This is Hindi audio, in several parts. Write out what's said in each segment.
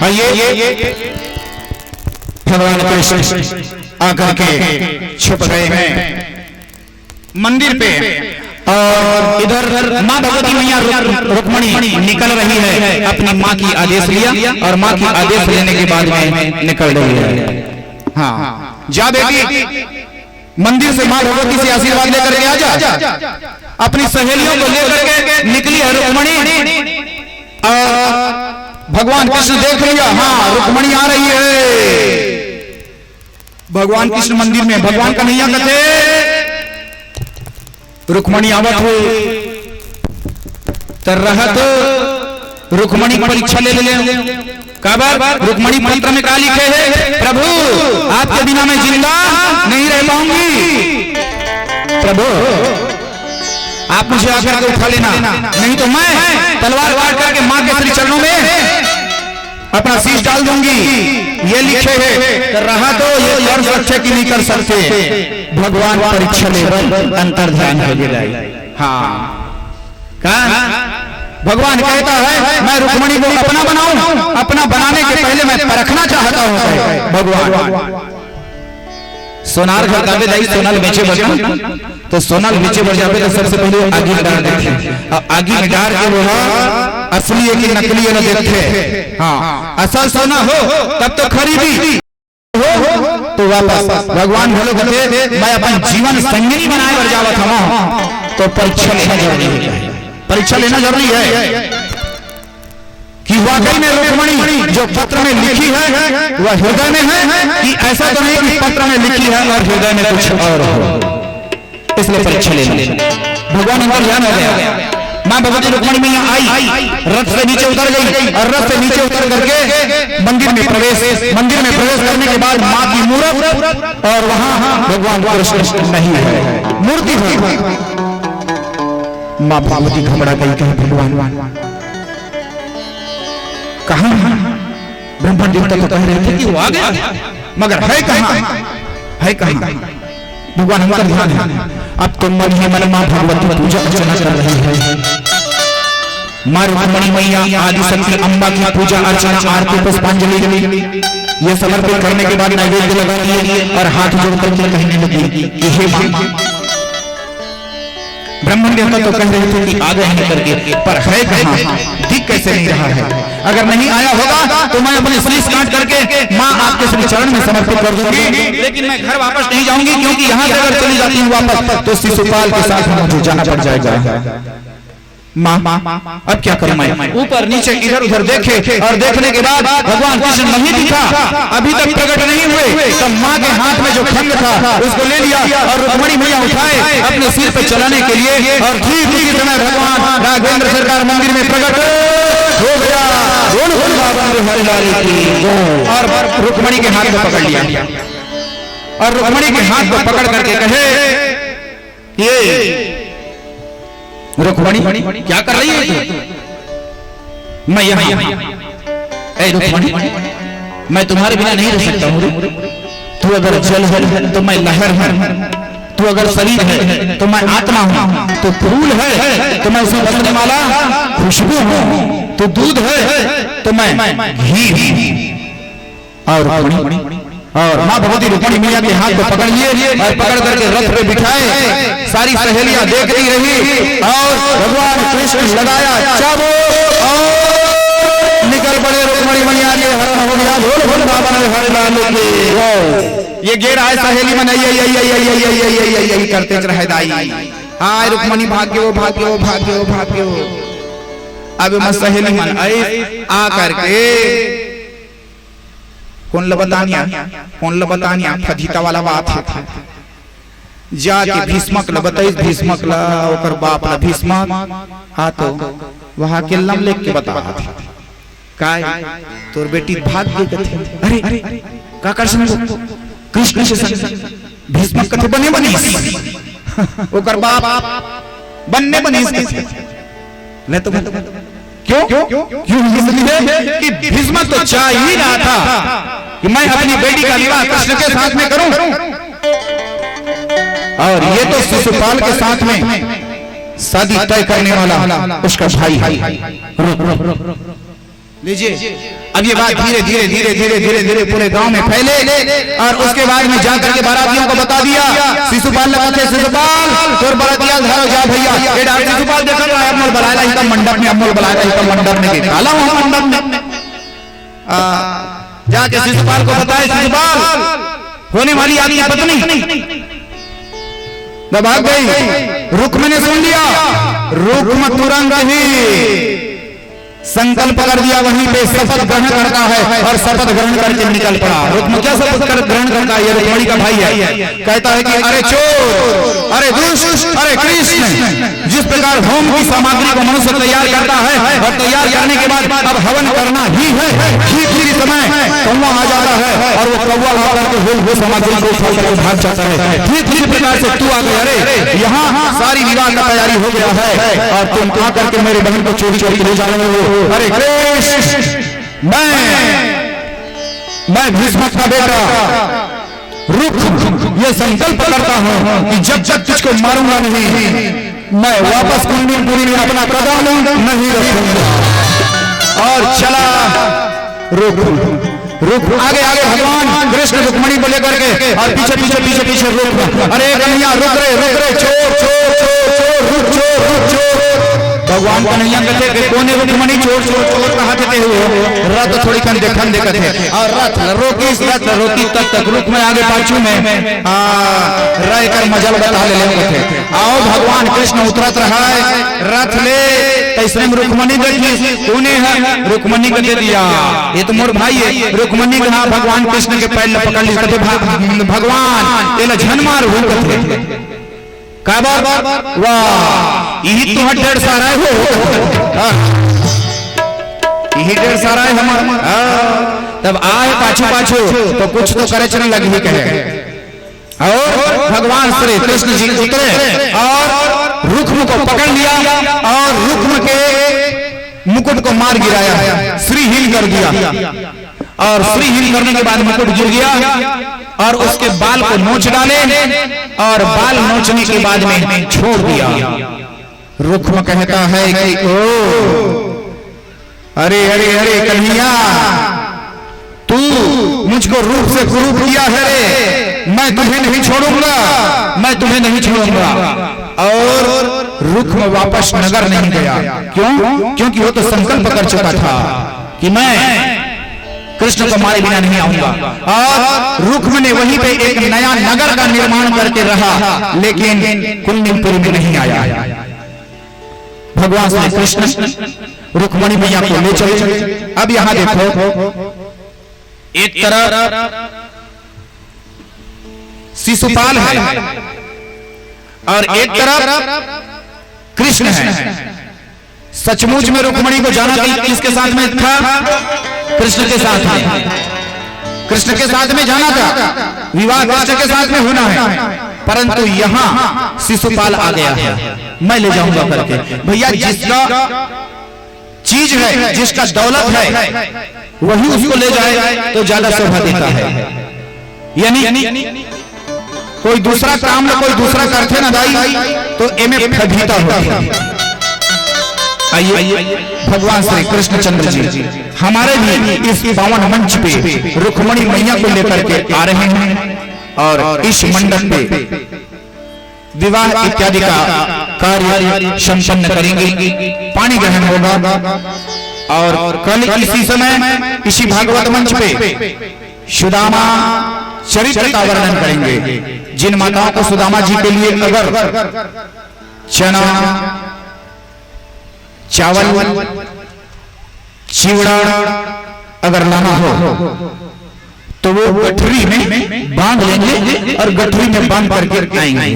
और ये भगवान कृष्ण आकर के छुप गए हैं मंदिर पे, और इधर माँ भगवती मैया रुक्मणी निकल रही है, अपनी माँ की आदेश लिया और माँ की आदेश लेने के बाद में निकल रही है। हाँ जा बेटी, मंदिर से माँ भगवती से आशीर्वाद लेकर के आ जा। अपनी सहेलियों को लेकर के निकली है रुक्मणी, भगवान कृष्ण देख लिया, हाँ रुक्मणी आ रही है। भगवान कृष्ण मंदिर में भगवान का नैया कथे रुक्मणी आवत हो तर रहत रुक्मणी परीक्षा ले ले काबर रुक्मणी पत्र में क्या लिखे है, प्रभु आपके बिना मैं जिंदा नहीं रह पाऊंगी, प्रभु आप मुझे आकर के उठा लेना, नहीं तो मैं तलवार वार करके मां के श्री चरणों में अपना शीश डाल दूंगी। ये लिखे है रहा तो ये कर सकते कि नहीं कर सकते, भगवान परीक्षा ले अंतर ध्यान हो जाए। हाँ कहा भगवान कहता है मैं रुक्मणी को अपना बनाऊं, अपना बनाने के पहले मैं परखना चाहता हूं। भगवान सोनार घर का दाई सोनाल बेचे बजा, तो सोनाल बेचे बजा पे तो सबसे पहले आगे में डाल देते, और आगे में डाल के वो असली है कि नकली है ना देखे। हाँ असल सोना हो तब तो खरीदी हो तो वापस भगवान बोलो कहते मैं अपन जीवन संगिनी बनाए और जावत हूं, तो परीक्षा लेना जरूरी है, परीक्षा लेना जरूरी है कि वाकई में रुक्मणी जो पत्र में लिखी है वह हृदय में है कि ऐसा तो नहीं कि पत्र में लिखी है और हृदय में कुछ और हो, इसलिए परीक्षा लेना। भगवान अंदर ध्यान हो गया, माँ भगवती रुक्मणी मैया आई, रथ से नीचे उतर गई और रथ से नीचे उतर करके मंदिर में प्रवेश करने के बाद माँ की मूर्त, और वहां भगवान कृष्ण नहीं है, मूर्ति है। माँ भगवती घबरा गई, कहीं भगवान कहां? ब्रह्मा देवता तो कह रहे थे कि वो आ गया, मगर है कहां? है कहां? भगवान हमारा ध्यान है। अब तो मन ही मन मां भगवती पूजा अर्चना कर रही है, मां रुक्मणी मैया आदि शक्ति अम्बा की पूजा अर्चना आरती पुष्पांजलि ये समर्पित करने के बाद नैवेद्य लगा दिए और हाथ जोड़कर के कहने लगी कि हे मां, ब्रह्मण देवता तो कह रहे थे कि आ गए हैं करके, पर है कहां? दिख कैसे नहीं रहा है? अगर नहीं आया होगा तो मैं अपने शीश काट करके माँ आपके श्री चरण में समर्पित कर दूंगी, लेकिन मैं घर वापस नहीं जाऊंगी, क्योंकि यहाँ से अगर चली जाती हूँ वापस तो शिशुपाल के साथ मुझे जाना पड़ जाएगा। माँ अब क्या करूं मैं? ऊपर नीचे इधर उधर देखे और देखने के बाद भगवान कृष्ण नहीं दिखा, अभी तक प्रकट नहीं हुए, तब माँ के हाथ में जो खंड था उसको ले लिया और रुक्मणी मैया उठाए अपने सिर पे चलाने के लिए, और ठीक उसी समय भगवान राघवेंद्र सरकार मंदिर में प्रकट हो गया, और रुक्मणी के हाथ को पकड़ लिया, और रुक्मणी के हाथ को पकड़ करके कहे ये रुक्मणी क्या कर रही है तू? मैं यहाँ ऐ रुक्मणी मैं तुम्हारे बिना नहीं रह सकता हूँ, तू अगर जल है तो मैं लहर है, तू अगर शरीर है तो मैं आत्मा हूँ, तो फूल है तो मैं उसमें बसने वाला खुशबू हूँ, तो दूध है तो मैं घी। और माँ भगवती रुक्मणी मैया के हाथ को पकड़ लिए और पकड़ करके रथ पे बिठाए, सारी सहेलियां देखती रही और भगवान कृष्ण लगाया चाबो और निकल पड़े रुक्मणी मैया के हरण हो गया, ढोल वृंदावन हरे लाल की। ये गेर आए सहेली मन यही करते रहे दाई, हाय रुक्मणी भाग्यो भाग्यो भाग्यो भाग्यो। अब मैं सहेली मन आ करके कौन लबतानिया फजीता वाला बात है, जाके भीष्मक लबतैस भीष्मक ला ओकर बाप ला भीष्मक हा तो वहां के लम लेके बता काय तोर बेटी भाग गई कथे, अरे का कर संग कृष्ण से संग भीष्मक कथे बने ओकर बाप बनने बनीस ले तो क्यों इसलिए कि भीष्म तो चाह ही रहा था कि मैं अपनी बेटी का विवाह कृष्ण के साथ में करूं, और ये तो शिशुपाल के साथ में शादी तय करने वाला उसका भाई है। लीजिए, अब ये बात धीरे धीरे धीरे धीरे धीरे धीरे पूरे गांव में फैले और उसके बाद में जाकर के बारातियों को बता दिया। शिशुपाल ने कहा, शिशुपाल तोर बारातिया धारो जा भैया, ये डाल शिशुपाल देखल रहा है अमोल बुलाया ही तो मंडप में, अमोल बुलाया ही तो मंडप में काला हुआ मंडप में। जाके शिशुपाल को बताए, शिशुपाल होने वाली आपकी पत्नी भाग गई। रुक्म ने सुन लिया, रुक्म तुरंत ही संकल्प कर दिया, वहीं पे शपथ ग्रहण करता है और शपथ ग्रहण करके निकल पड़ा। रुक्म क्या शपथ ग्रहण करता है? ये रुक्मिणी का भाई है, कहता है कि अरे चोर, अरे दुष्ट, अरे कृष्ण, जिस प्रकार होम की सामग्री को मनुष्य तैयार करता है और तैयार करने के बाद अब हवन करना ही है, ठीक ही समय कौवा आ जाता है और वो कौवा आकर के वो सामग्री को छोड़ करके भाग जाता है। ठीक इसी प्रकार से तू आ गया, अरे यहाँ सारी विवाह का तैयारी हो गया है और तुम आकर के मेरे बहन को चोरी चोरी ले जा रहे हो। अरे कृष्ण, मैं भीष्म का बेटा रुक ये संकल्प करता हूं कि जब तक तुझको मारूंगा नहीं, मैं वापस कुंडीपुरी में अपना कदम नहीं रखूंगा। और चला रुक रुक, आगे आगे भगवान कृष्ण रुक्मिणी को लेकर के और पीछे पीछे पीछे पीछे रुक। अरे कन्हैया रुक रे चोर चोर चोर चोर रुक चोर रुक चोर। भगवान कन्हैया कहते कि कोने रुक्मिणी चोर चोर चोर कहा थे हो रथ थोड़ी खन देखन देखते हैं और रथ रोकी तब तक रुक में आगे पाछू में रह कर मजल बता ले थे। आओ भगवान कृष्ण उतरत रहा है रथ ले, कैसे रुक्मिणी देखी कोने है, रुक्मिणी को दे दिया, ये तो मोर भाई है। रुक्मिणी को हाँ भगवान कृष्ण के पैर पकड़ ली, भगवान ये झन मार थे का वाह, यही तो ढेर सारा है हो, यही ढेर सारा है हमारा। तब आए पाछू पाछू तो कुछ तो करे चलने लगी कहे। और भगवान श्री कृष्ण जी उतरे और रुक्म को पकड़ लिया और रुक्म के मुकुट को मार गिराया, श्रीहीन कर दिया। और श्रीहीन करने के बाद मुकुट गिर गया और उसके बाल को नोच डाले और बाल नोचने के बाद में छोड़ दिया। रुक्म कहता है कि ओ अरे अरे अरे कन्हैया, तू मुझको रूप से कुरूप किया है रे, मैं तुम्हें नहीं छोड़ूंगा, मैं तुम्हें नहीं छोड़ूंगा। और रुक्म वापस नगर नहीं गया। क्यों? क्योंकि वो तो संकल्प कर चुका था कि मैं कृष्ण को मारे बिना नहीं आऊंगा। और रुक्म ने वहीं पे एक नया नगर का निर्माण करके रहा, लेकिन कुंडीपुरी में नहीं आया। भगवान श्री कृष्ण रुक्मिणी मैया को ले चले। अब यहां देखो, एक तरफ शिशुपाल है और एक तरफ कृष्ण है। सचमुच में रुक्मिणी को जाना किसके साथ में था? कृष्ण के साथ में, कृष्ण के साथ में जाना था, विवाह कृष्ण के साथ में होना है। परंतु यहाँ शिशुपाल आ गया है, मैं ले जाऊंगा करके। भैया जिसका चीज है, जिसका दौलत है, वही उसको ले जाए तो ज्यादा शोभा देता है। यानी कोई दूसरा काम में कोई दूसरा करते ना दाई तो एमे फजीता होती है। आइए भगवान श्री कृष्णचंद्र जी हमारे भी इस पावन मंच पे रुक्मिणी मैया को लेकर के आ रहे हैं और इस मंडप पे विवाह इत्यादि का कार्य संपन्न करेंगे। पानी ग्रहण होगा और कल इसी समय इसी भागवत मंच पे सुदामा चरित्र का वर्णन करेंगे। जिन माताओं को सुदामा जी के लिए अगर चना, चावल, चिवड़ा अगर लाना हो तो वो गठरी में बांध लेंगे और गठरी में बांध करके आएंगे,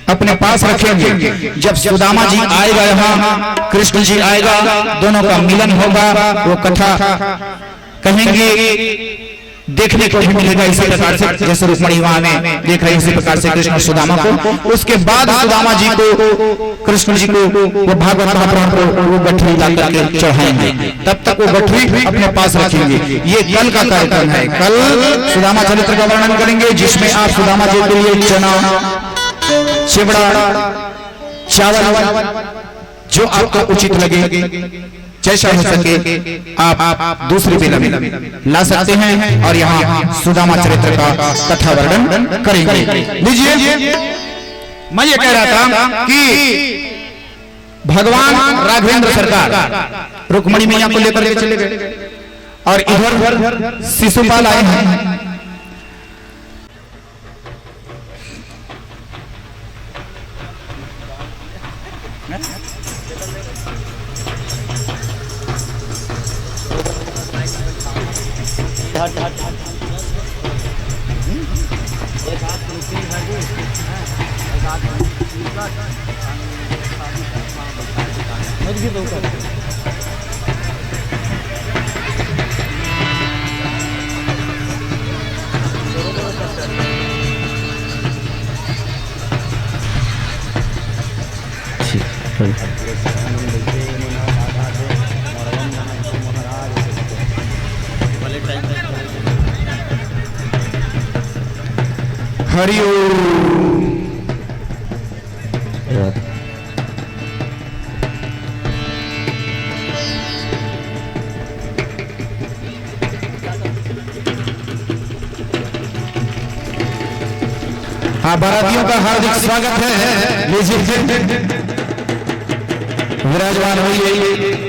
अपने पास रखेंगे। जब सुदामा जी आएगा, यहाँ कृष्ण जी आएगा, दोनों का मिलन होगा, वो कथा कहेंगे, देखने को भी मिलेगा इसी प्रकार से जैसे रुक्मिणी वहां में देख रहे इसी प्रकार से कृष्ण सुदामा को। उसके बाद सुदामा जी को, कृष्ण जी को वो भागवत महापुराण को वो गठरी ला करके चढ़ाएंगे, तब तक वो गठरी अपने पास रखेंगे। ये कल का कार्यक्रम है। कल सुदामा चरित्र का वर्णन करेंगे जिसमें आप सुदामा जी के लिए चना, चिवड़ा, चावल, जो आपको उचित लगे, जैसा हो सके आप दूसरी बेला में ला सकते हैं और यहाँ सुदामा चरित्र का कथा वर्णन करेंगे। लीजिए, मैं ये कह रहा था कि भगवान राघवेंद्र सरकार रुक्मणी मैया को लेकर के चले गए और इधर शिशुपाल आए हैं। हरिओम। हाँ, बारातियों का हार्दिक स्वागत है। लीजिए, विराजमान होइए।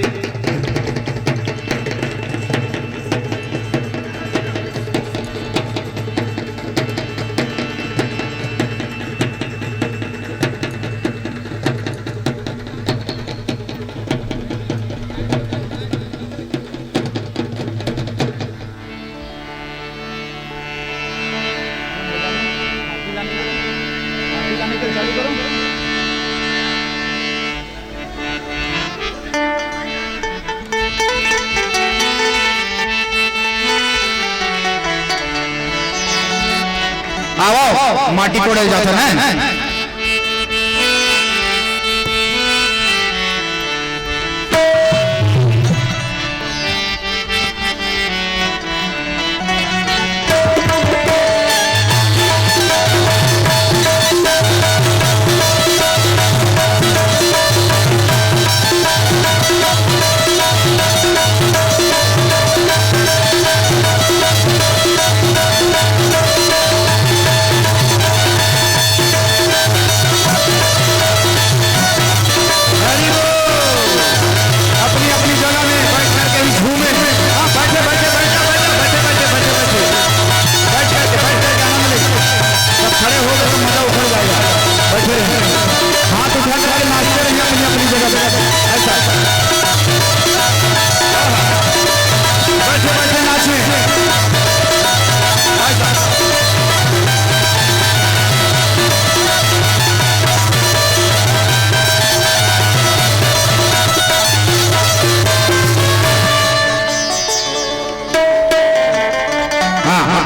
आओ, माटी कोड़े जाता है।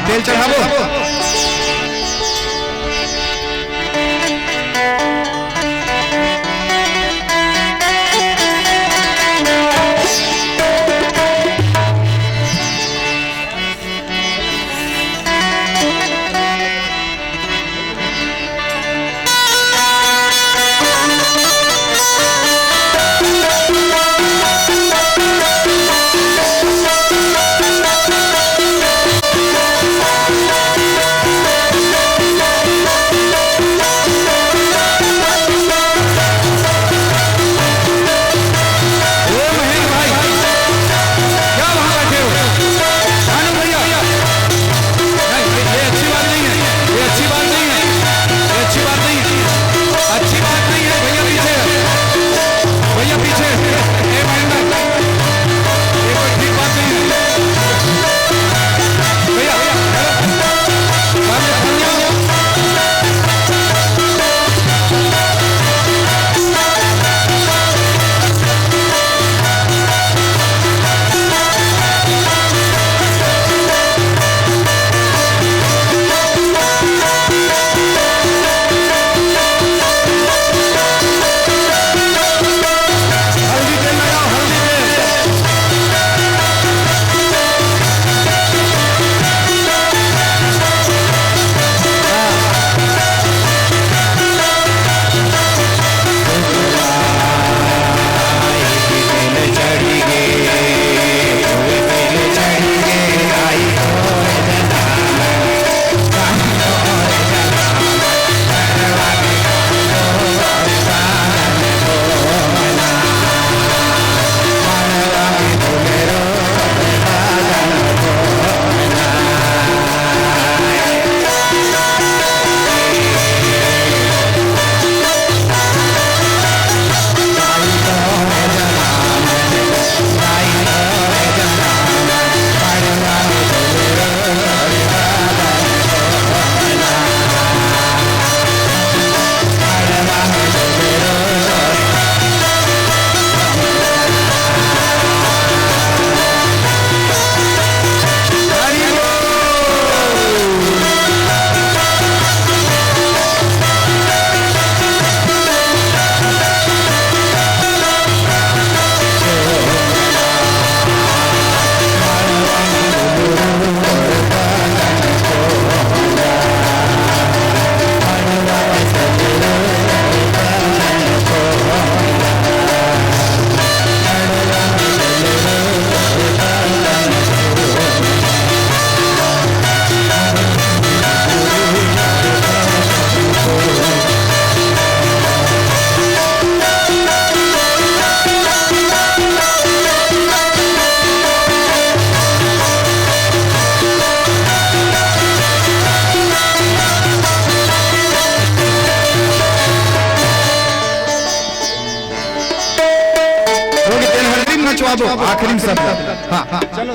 तेल चढ़ावो। बाबू आखिरी शब्द। हाँ चलो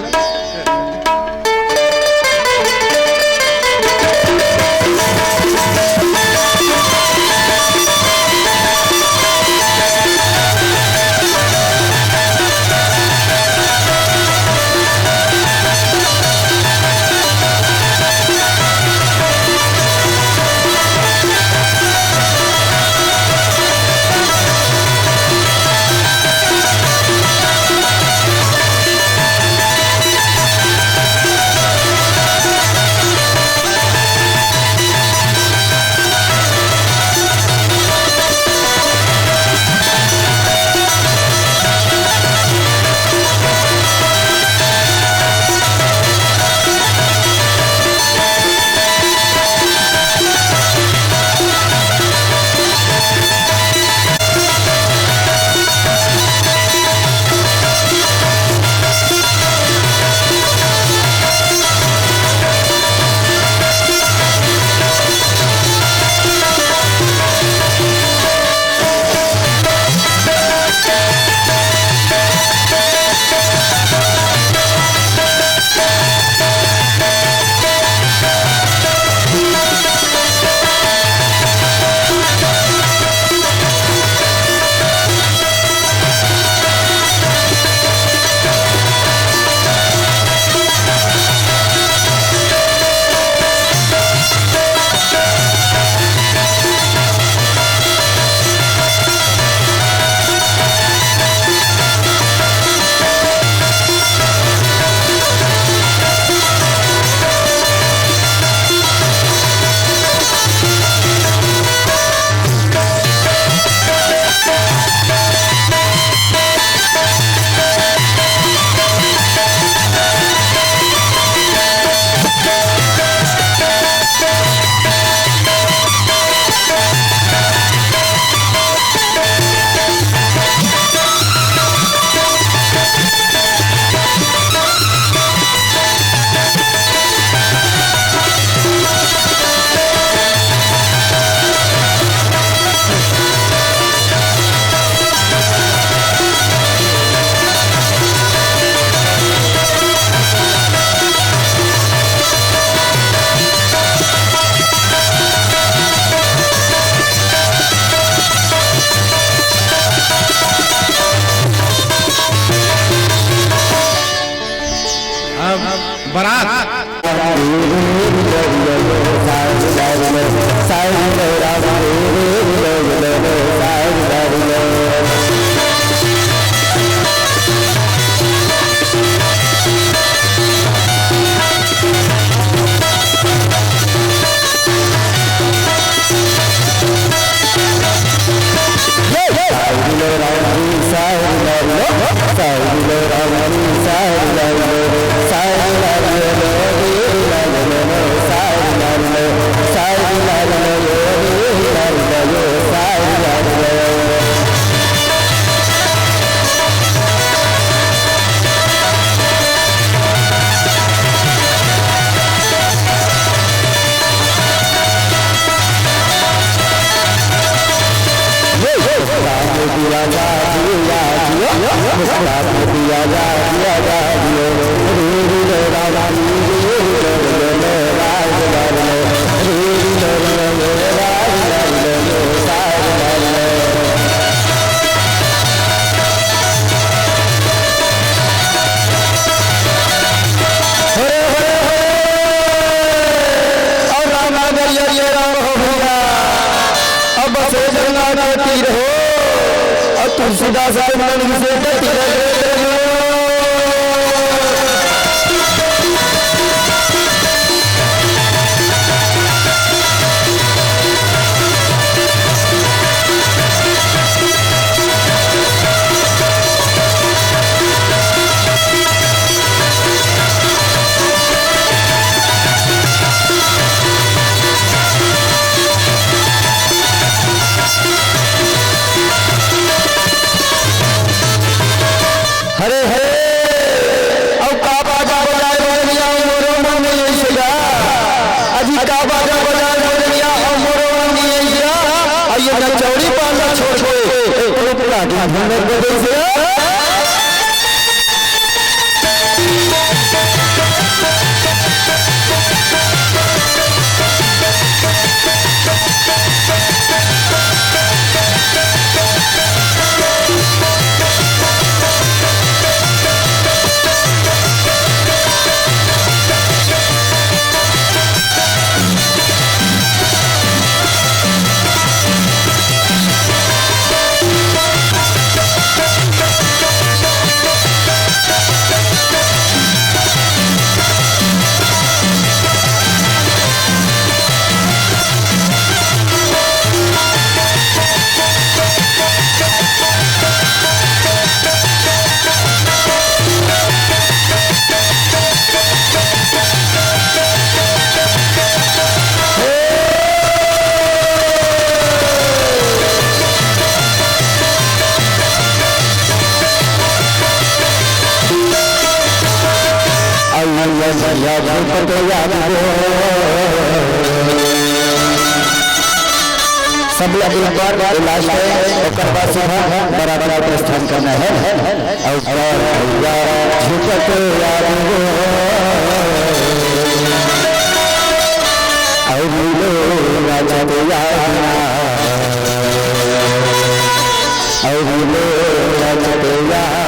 तुलसीदास हरे हरे अब का बाजा बजाए मोरनिया मोरो मन येगा अजी का बाजा बजाए मोरनिया मोरो मन येगा आइए ना चौड़ी पाला छोड़ के पूरा ढूंढने को दे से सब लोग एक बार इलाज है ओकर बाद सीधा बराबर प्रस्थान करना है और झुकत यार और मिलो राजा दे यार और मिलो राजा दे यार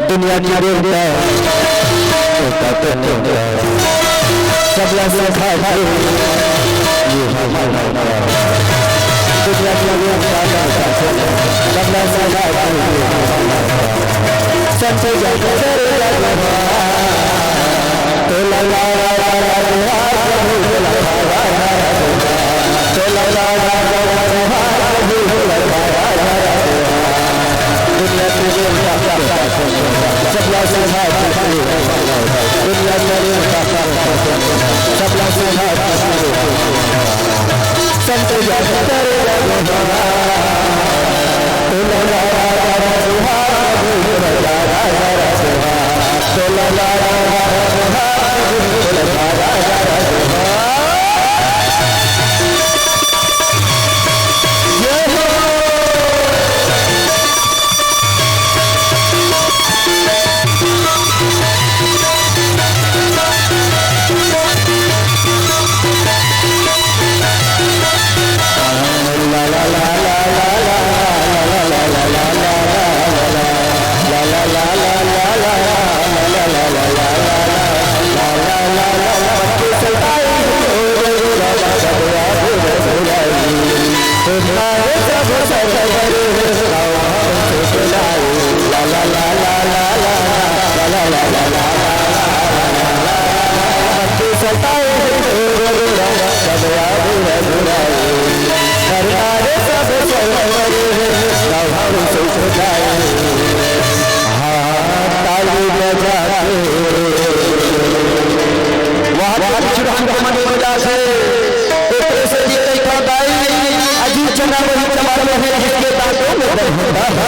दुनिया की जाते हैं जिसके दांतों में दर्द होता है।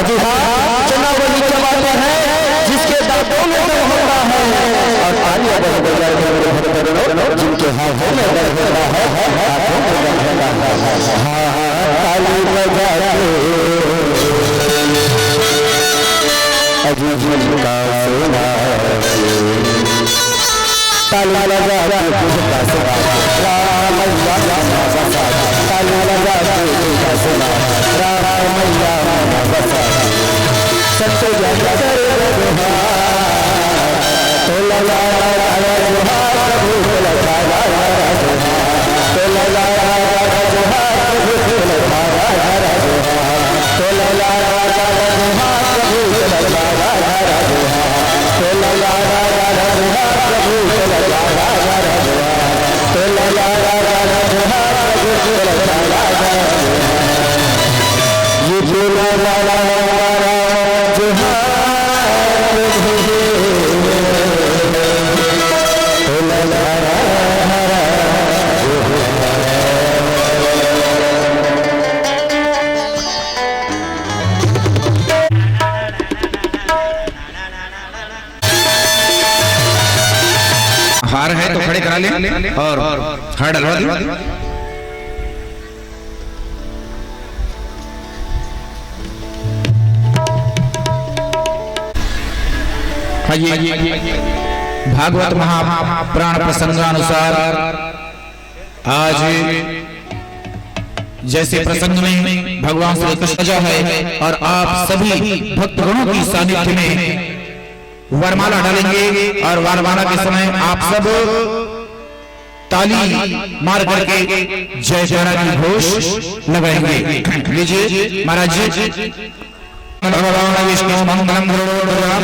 अजी हाँ, चनावली चबाते हैं जिसके दांतों में दर्द होता है। और तालियां बजाते हैं जिनके हाथों में दर्द होता है, हाथों में दर्द होता है। हाँ हाँ, ताली बजाते अजी जिनका सोना ताली लगा जिनका सोना राम मैया बसा ताली लगा जिनका सोना राम मैया बसा सत्य जगत तो लगा प्रभु लगा तो लगा हार है तो खड़े करा ले और हार डलवा दे। भागवत महापुराण प्रसंगानुसार आज जैसे प्रसंग में भगवान श्री कृष्ण सजा है और आप सभी भक्तगणों की सानिध्य में वरमाला डालेंगे और वरमाला के समय आप सब ताली मार करके जय जयकारा की घोष लगाएंगे। लीजिए महाराज जी। भगवान विष्णु मंगलम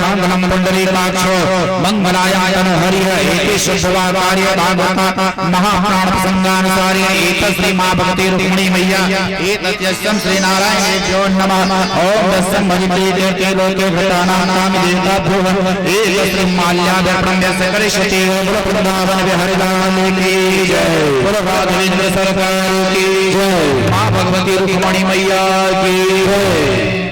मंगलम पुंडरीकाक्षो मंगलायतन हरिः एतेष शुभकार्य भागवत महापुराण प्रसंगानुसारेण एतत् श्री मां भगवती रुक्मिणी मैया एतत् यस्यं श्री नारायणेभ्यो नमः। ओम दस्यं भजिते ते लोके घटानां नाम देवताभ्यो एतत् श्री माल्याभ्यस्य करिष्यते बोलो वृंदावन बिहारी लाल की जय, बोलो राघवेंद्र सरकार की जय, मां भगवती रुक्मिणी मैया की जय।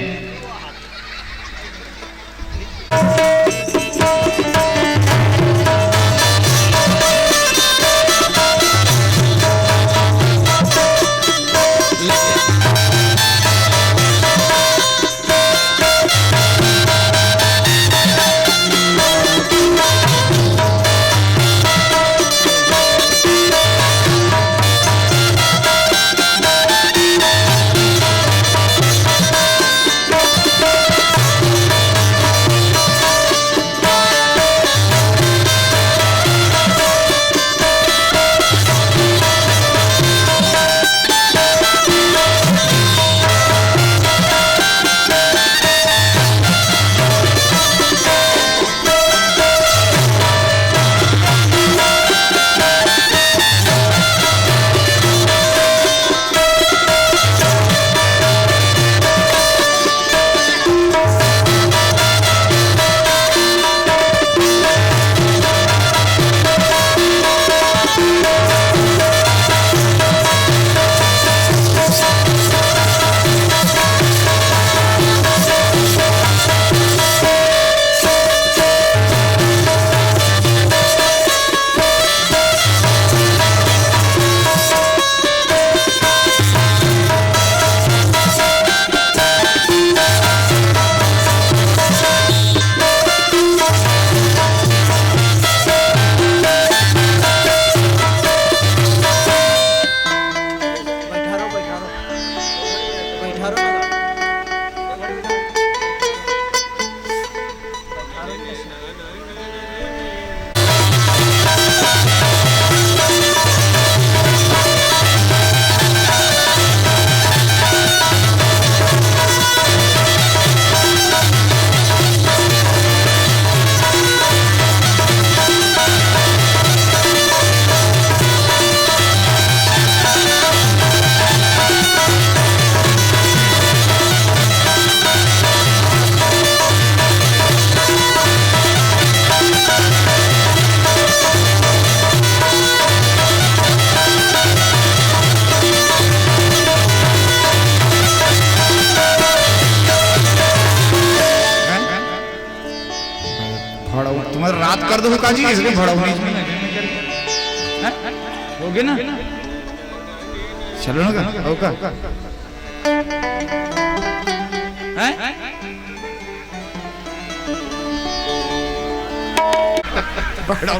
रात कर दो काजी इसलिए भड़ा हुई हो गया ना चलो ना होगा बड़ा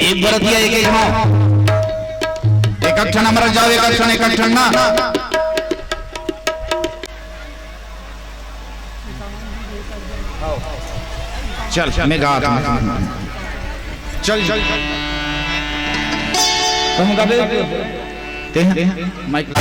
एक बरतिया एक एक क्षण मर जाओ एक क्षण ना चल मैं गा चल चल कहूँगा ते माइक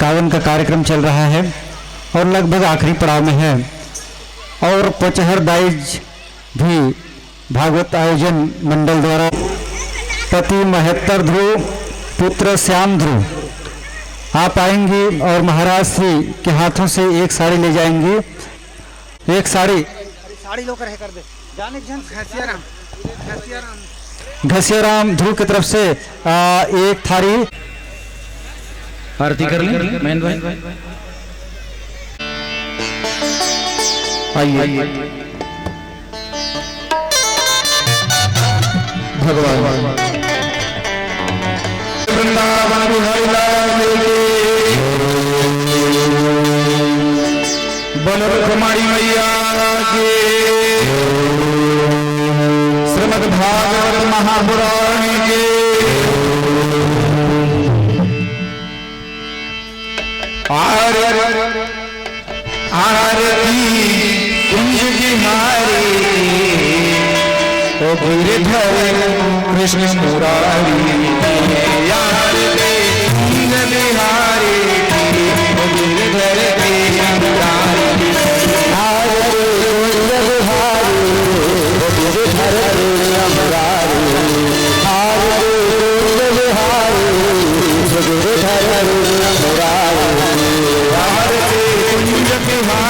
वृंदावन का कार्यक्रम चल रहा है और लगभग आखिरी पड़ाव में है। और पचहर दाइज भी भागवत आयोजन मंडल द्वारा पति महेतर ध्रुव पुत्र श्याम ध्रुव आप आएंगी और महाराज श्री के हाथों से एक साड़ी ले जाएंगी। एक साड़ी लोग रह कर दे जाने जन घसियाराम ध्रुव की तरफ से एक थारी आरती कर लें मैन भाई। आइए भगवान वृंदावन बिहारी लाल की बोलो कुमारी मैया की। श्रीमद् भागवत महापुराण की आरती कुंज बिहारी ओ गिरधर कृष्ण मुरारी आरती कुंज बिहारी ओ गिरधर कृष्ण मुरारी आरती कुंज बिहारी ओ गिरधर कृष्ण मुरारी आरती कुंज बिहारी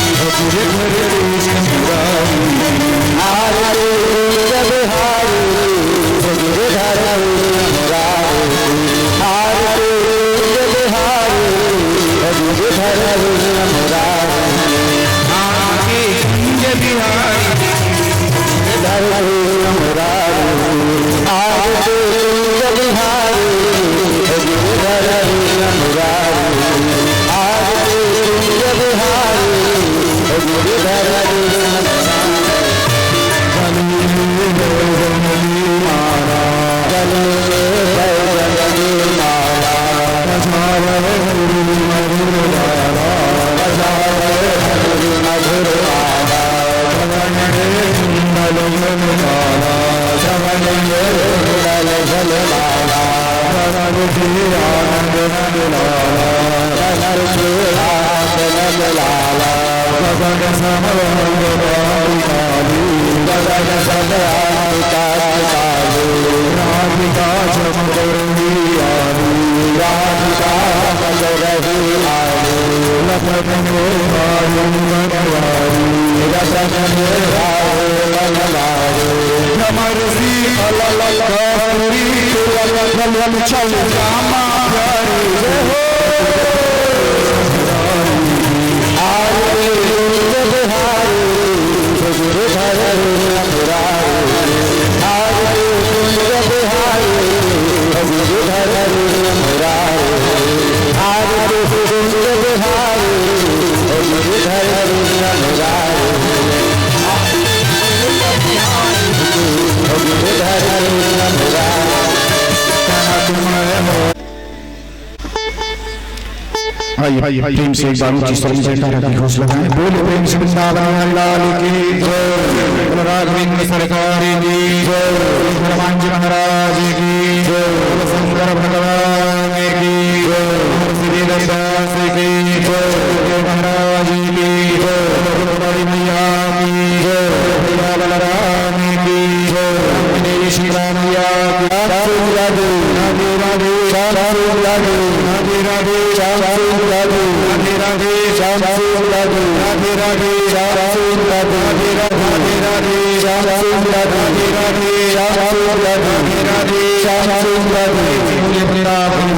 ओ गिरधर कृष्ण मुरारी आरती कुंज बिहारी ओ गिरधर कृष्ण मुरारी आरती कुंज बिहारी ओ गिरधर कृष्ण मुरारी आरती कुंज बिहारी ओ गिरधर कृष्ण मुरारी आरती कुंज बिहारी गिरधर कृष्ण मुरारी आरती कुंज बिहारी ओ गिरधर कृष्ण मुरारी आरती कुंज बिहारी ओ गिरधर कृष्ण प्रेम से एक बार ऊंची स्वर में जयकारा की घोष लगाएं। बोले प्रेम से वृंदावन लाल की जय, राघवेंद्र सरकार की जय, हनुमान जी महाराज की जय, शंकर भगवान की जय, श्री रविदास की जय, महाराज की जय, बड़ी मैया की जय, भैया बलराम की जय, श्री राम मैया की राधे राधे राधे राधे राधे राधे राधे राधे श्याम सुंदर राधे राधे श्याम सुंदर राधे राधे राधे श्याम सुंदर राधे राधे श्याम सुंदर राधे राधे श्याम सुंदर वृंदावन